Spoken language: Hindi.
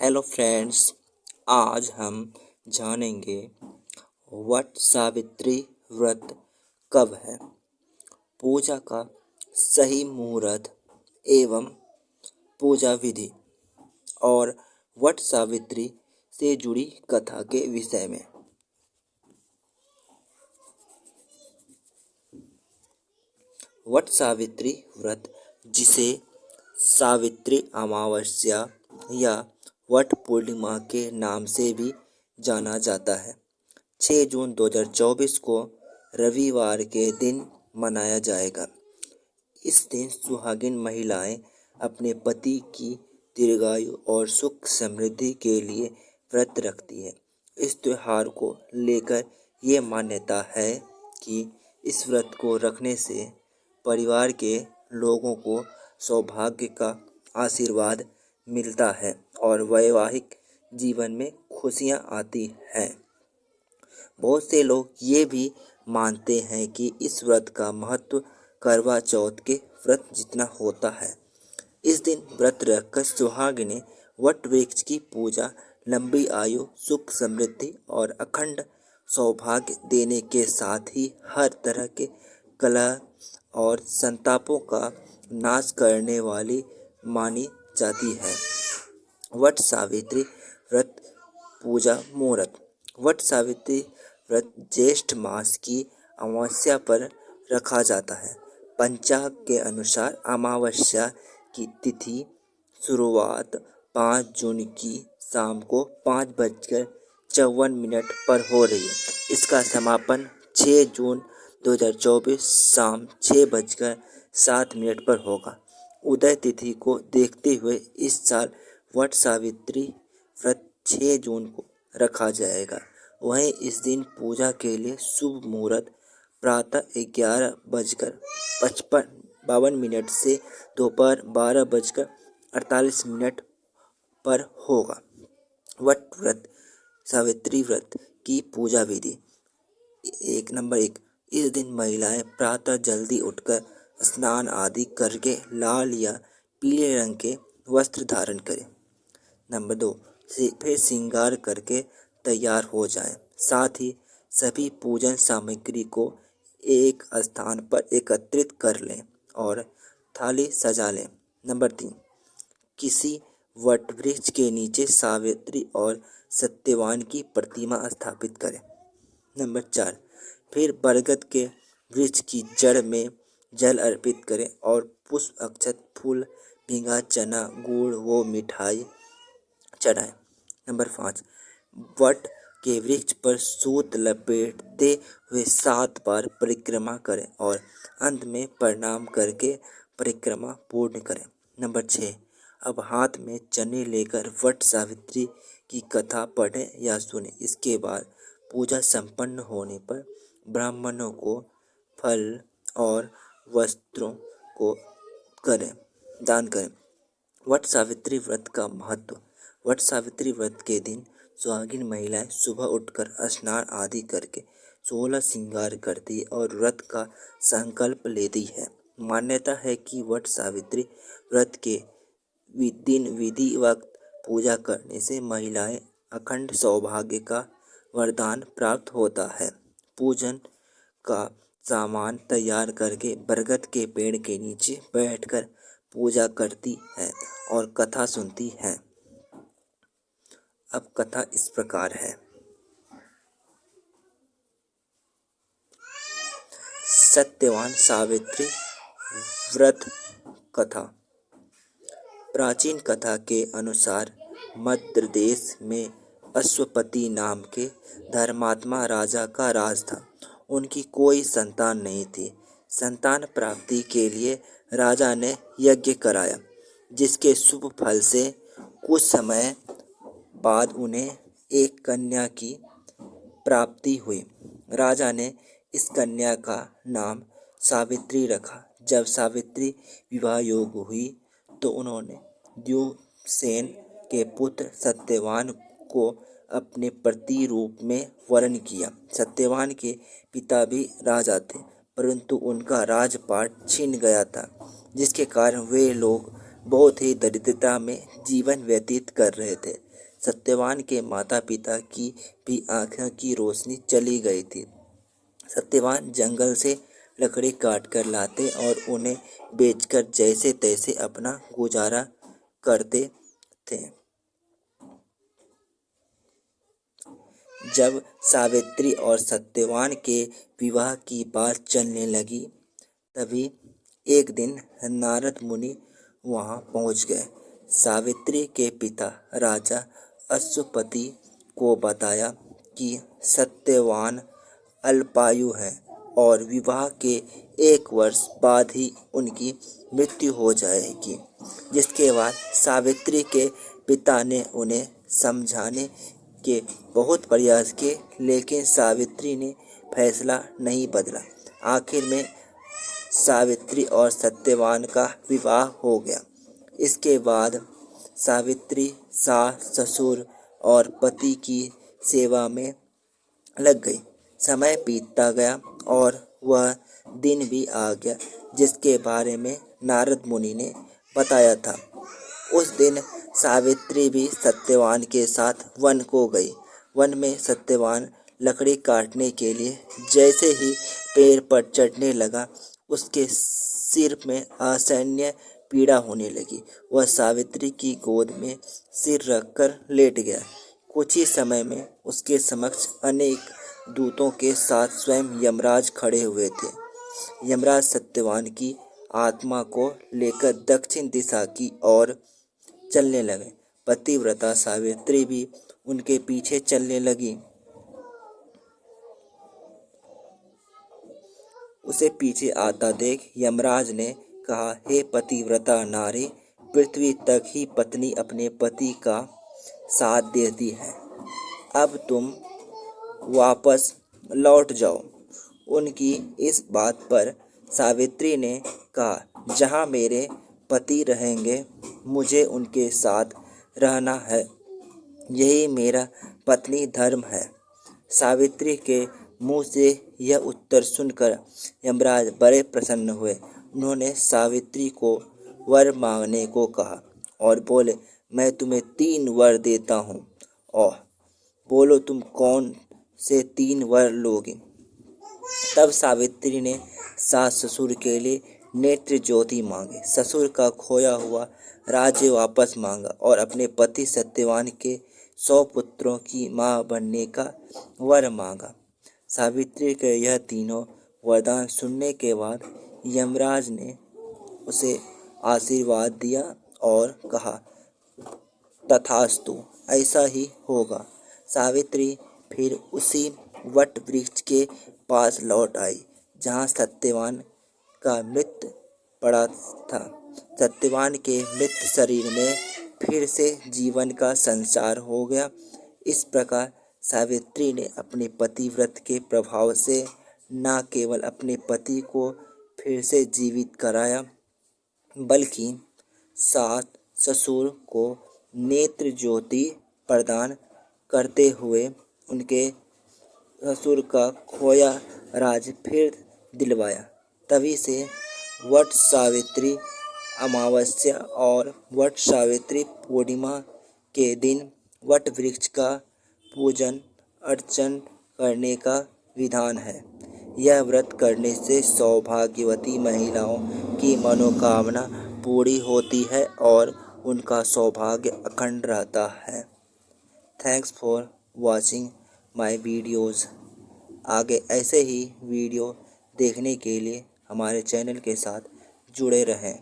हेलो फ्रेंड्स, आज हम जानेंगे वट सावित्री व्रत कब है, पूजा का सही मुहूर्त एवं पूजा विधि और वट सावित्री से जुड़ी कथा के विषय में। वट सावित्री व्रत, जिसे सावित्री अमावस्या या वट पूर्णिमा के नाम से भी जाना जाता है, 6 जून 2024 को रविवार के दिन मनाया जाएगा। इस दिन सुहागिन महिलाएं अपने पति की दीर्घायु और सुख समृद्धि के लिए व्रत रखती है। इस त्योहार को लेकर ये मान्यता है कि इस व्रत को रखने से परिवार के लोगों को सौभाग्य का आशीर्वाद मिलता है और वैवाहिक जीवन में खुशियां आती हैं। बहुत से लोग ये भी मानते हैं कि इस व्रत का महत्व करवा चौथ के व्रत जितना होता है। इस दिन व्रत रखकर सुहागिनें वट वृक्ष की पूजा लंबी आयु, सुख समृद्धि और अखंड सौभाग्य देने के साथ ही हर तरह के कलह और संतापों का नाश करने वाली मानी जाती है। वट सावित्री व्रत पूजा मुहूर्त। वट सावित्री व्रत ज्येष्ठ मास की अमावस्या पर रखा जाता है। पंचांग के अनुसार अमावस्या की तिथि शुरुआत 5 जून की शाम को 5:54 पर हो रही है। इसका समापन 6 जून 2024 शाम 6:07 पर होगा। उदय तिथि को देखते हुए इस साल वट सावित्री व्रत 6 जून को रखा जाएगा। वहीं इस दिन पूजा के लिए शुभ मुहूर्त प्रातः 11:52 से दोपहर 12:48 पर होगा। वट व्रत सावित्री व्रत की पूजा विधि। 1 इस दिन महिलाएं प्रातः जल्दी उठकर स्नान आदि करके लाल या पीले रंग के वस्त्र धारण करें। 2 फिर श्रृंगार करके तैयार हो जाएं। साथ ही सभी पूजन सामग्री को एक स्थान पर एकत्रित कर लें और थाली सजा लें। 3 किसी वट वृक्ष के नीचे सावित्री और सत्यवान की प्रतिमा स्थापित करें। 4 फिर बरगद के वृक्ष की जड़ में जल अर्पित करें और पुष्प, अक्षत, फूल, भींगा चना, गुड़ व मिठाई चढ़ाएं। 5 वट के वृक्ष पर सूत लपेटते हुए 7 बार परिक्रमा करें और अंत में प्रणाम करके परिक्रमा पूर्ण करें। 6 अब हाथ में चने लेकर वट सावित्री की कथा पढ़ें या सुनें। इसके बाद पूजा संपन्न होने पर ब्राह्मणों को फल और वस्त्रों को दान करें। वट सावित्री व्रत का महत्व। वट सावित्री व्रत के दिन सुहागिन महिलाएं सुबह उठकर स्नान आदि करके 16 श्रृंगार करती और व्रत का संकल्प लेती है। मान्यता है कि वट सावित्री व्रत के दिन विधिवत पूजा करने से महिलाएं अखंड सौभाग्य का वरदान प्राप्त होता है। पूजन का सामान तैयार करके बरगद के पेड़ के नीचे बैठकर पूजा करती है और कथा सुनती है। अब कथा इस प्रकार है। सत्यवान सावित्री व्रत कथा। प्राचीन कथा के अनुसार मध्य देश में अश्वपति नाम के धर्मात्मा राजा का राज था। उनकी कोई संतान नहीं थी। संतान प्राप्ति के लिए राजा ने यज्ञ कराया, जिसके शुभ फल से कुछ समय बाद उन्हें एक कन्या की प्राप्ति हुई। राजा ने इस कन्या का नाम सावित्री रखा। जब सावित्री विवाह योग्य हुई तो उन्होंने द्युसेन के पुत्र सत्यवान को अपने पति रूप में वरण किया। सत्यवान के पिता भी राजा थे, परंतु उनका राजपाट छिन गया था, जिसके कारण वे लोग बहुत ही दरिद्रता में जीवन व्यतीत कर रहे थे। सत्यवान के माता पिता की भी आँखों की रोशनी चली गई थी। सत्यवान जंगल से लकड़ी काट कर लाते और उन्हें बेचकर जैसे तैसे अपना गुजारा करते थे। जब सावित्री और सत्यवान के विवाह की बात चलने लगी, तभी एक दिन नारद मुनि वहां पहुंच गए। सावित्री के पिता राजा अश्वपति को बताया कि सत्यवान अल्पायु है और विवाह के 1 वर्ष बाद ही उनकी मृत्यु हो जाएगी। जिसके बाद सावित्री के पिता ने उन्हें समझाने के बहुत प्रयास किए, लेकिन सावित्री ने फैसला नहीं बदला। आखिर में सावित्री और सत्यवान का विवाह हो गया। इसके बाद सावित्री सास, ससुर और पति की सेवा में लग गई। समय बीतता गया और वह दिन भी आ गया जिसके बारे में नारद मुनि ने बताया था। उस दिन सावित्री भी सत्यवान के साथ वन को गई। वन में सत्यवान लकड़ी काटने के लिए जैसे ही पेड़ पर चढ़ने लगा, उसके सिर में असहनीय पीड़ा होने लगी। वह सावित्री की गोद में सिर रखकर लेट गया। कुछ ही समय में उसके समक्ष अनेक दूतों के साथ स्वयं यमराज खड़े हुए थे। यमराज सत्यवान की आत्मा को लेकर दक्षिण दिशा की ओर चलने लगे। पतिव्रता सावित्री भी उनके पीछे चलने लगी। उसे पीछे आता देख यमराज ने कहा, हे पतिव्रता नारी, पृथ्वी तक ही पत्नी अपने पति का साथ देती है। अब तुम वापस लौट जाओ। उनकी इस बात पर सावित्री ने कहा, जहाँ मेरे पति रहेंगे मुझे उनके साथ रहना है, यही मेरा पत्नी धर्म है। सावित्री के मुंह से यह उत्तर सुनकर यमराज बड़े प्रसन्न हुए। उन्होंने सावित्री को वर मांगने को कहा और बोले, मैं तुम्हें 3 वर देता हूँ, और बोलो तुम कौन से 3 वर लोगी। तब सावित्री ने सास ससुर के लिए नेत्र ज्योति मांगे, ससुर का खोया हुआ राज्य वापस मांगा और अपने पति सत्यवान के 100 पुत्रों की मां बनने का वर मांगा। सावित्री के यह तीनों वरदान सुनने के बाद यमराज ने उसे आशीर्वाद दिया और कहा, तथास्तु, ऐसा ही होगा। सावित्री फिर उसी वट वृक्ष के पास लौट आई जहाँ सत्यवान का मृत पड़ा था। सत्यवान के मृत शरीर में फिर से जीवन का संचार हो गया। इस प्रकार सावित्री ने अपने पतिव्रत के प्रभाव से न केवल अपने पति को फिर से जीवित कराया, बल्कि सास ससुर को नेत्र ज्योति प्रदान करते हुए उनके ससुर का खोया राज फिर दिलवाया। तभी से वट सावित्री अमावस्या और वट सावित्री पूर्णिमा के दिन वट वृक्ष का पूजन अर्चन करने का विधान है। यह व्रत करने से सौभाग्यवती महिलाओं की मनोकामना पूरी होती है और उनका सौभाग्य अखंड रहता है। Thanks for watching my videos. आगे ऐसे ही वीडियो देखने के लिए हमारे चैनल के साथ जुड़े रहें।